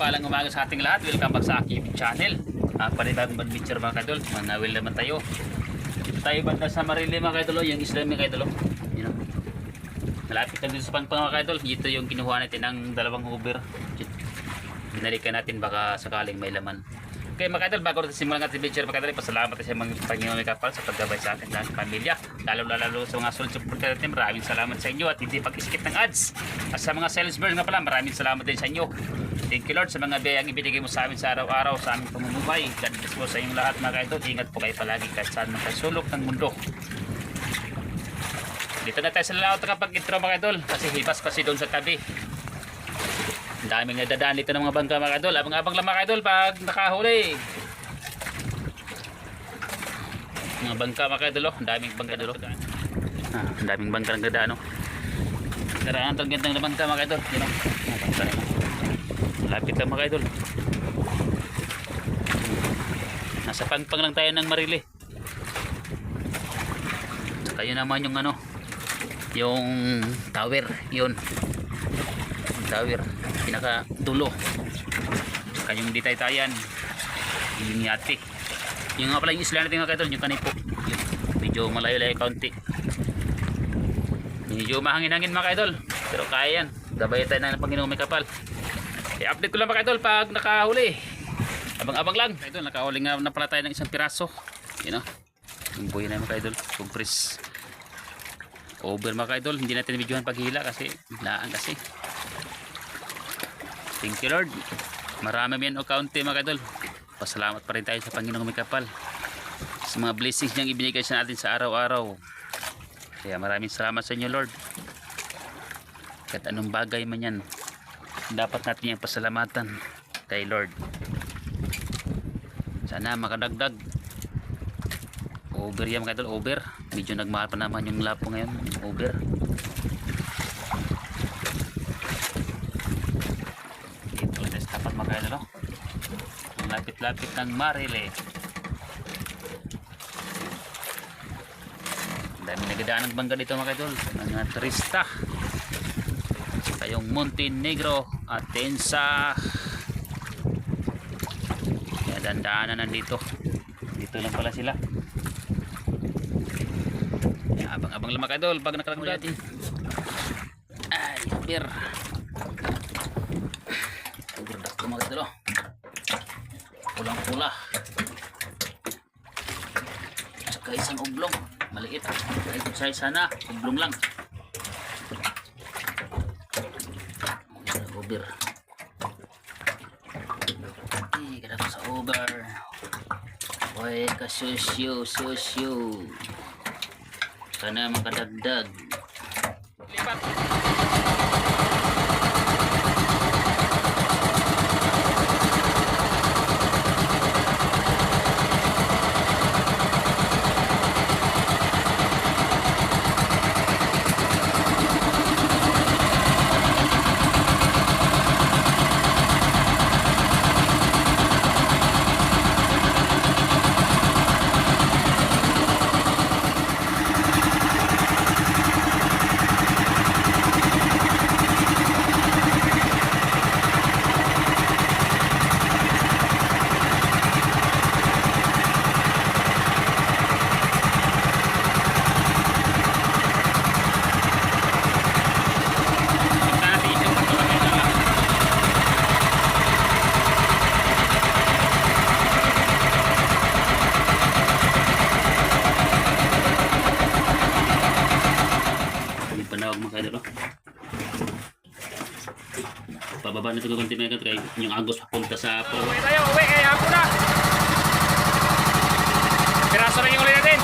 mapagpalang umaga sa ating lahat. Welcome back sa aking channel. Panibagong adventure mga kaidol. Manawil naman tayo. Dito tayo banda sa Marile mga kaidol. Yung isla mga kaidol. You know. Malapit lang dito sa Pangpang mga kaidol. Ito yung kinuha natin ng dalawang Uber. Binalikan natin baka sakaling may laman. Okay mga kaidol, bago natin simulan natin adventure mga kaidol, pasalamat sa mga Panginoon may kapal sa paggabay sa akin at sa pamilya. Lalo sa mga solid supporter natin, maraming salamat sa inyo at hindi pag-skip ng ads. At sa mga sales bird nga pala, maraming salamat din sa inyo. Thank you Lord sa mga biyayang ibinigay mo sa amin sa araw-araw sa aming pamumuhay. God bless po sa inyong lahat mga kaidol. Ingat po kayo palagi kahit saan man kayo sulok ng mundo. Dito na tayo sa layout kapag intro mga kaidol, kasi hibas kasi doon sa tabi. Ang daming nadadaan dito ng mga bangka mga kaidol. Abang-abang lang mga kaidol pag nakahuli. Mga bangka mga kaidol, ang daming bangka dulo. Ang daming bangka ng dadaan. Karaan itong gandang na bangka mga kaidol. Yan o. Bangka na. Lapit lang mga kaidol. Nasa Pangpang lang tayo ng Marile. Saka yun naman yung ano, yung tower. Yun. Tower. Pinaka dulo. Saka yung ditay-tayan. Yung yate. Yung nga pala yung isla natin mga kaidol. Yung kanipo. Yun. Medyo malayo-layo kaunti. Medyo mahangin-hangin mga kaidol. Pero kaya yan. Gabay tayo ng Panginoong may kapal. I-update ko lang mga kaidol pag nakahuli. Abang-abang lang. Kaidol, nakahuli nga na pala tayo ng isang piraso. You know. Yung buhay na mga kaidol. Compress. Over mga kaidol. Hindi natin videohan paghila kasi laan kasi. Thank you Lord. Marami yan o kaunti mga kaidol. Pasalamat pa rin tayo sa Panginoong may kapal. Sa mga blessings niyang ibinigay sa natin sa araw-araw. Kaya maraming salamat sa inyo Lord. Kahit anong bagay man yan, dapat natin yung pasalamatan kay Lord. Sana makadagdag. Over yan mga kaidol, over. Medyo nagmahal pa naman yung lapo ngayon, yung over. Dito ulit sa tapat mga kaidol. Lapit-lapit ng Marile. Dami nagadaan ng bangka dito mga kaidol, mga turista. Kayong Montenegro at Tensa. Kaya dandaanan nandito. Dito lang pala sila. Abang-abang lang mga kaidol pag nakalagod natin. Ay, beer. Uberdak ko mga kaidol. Pulang-pula. Saka isang oblong. Maliit. Ito size sana. Oblong lang. Uber. Ay, kada ko sa Uber. Uy, kasusyo, susyo. Sana makadagdag. Lipat. Pababa na ito konti mga kaidol, yung agos papunta sa uwi tayo, uwi kaya ako na piraso na yung uli natin.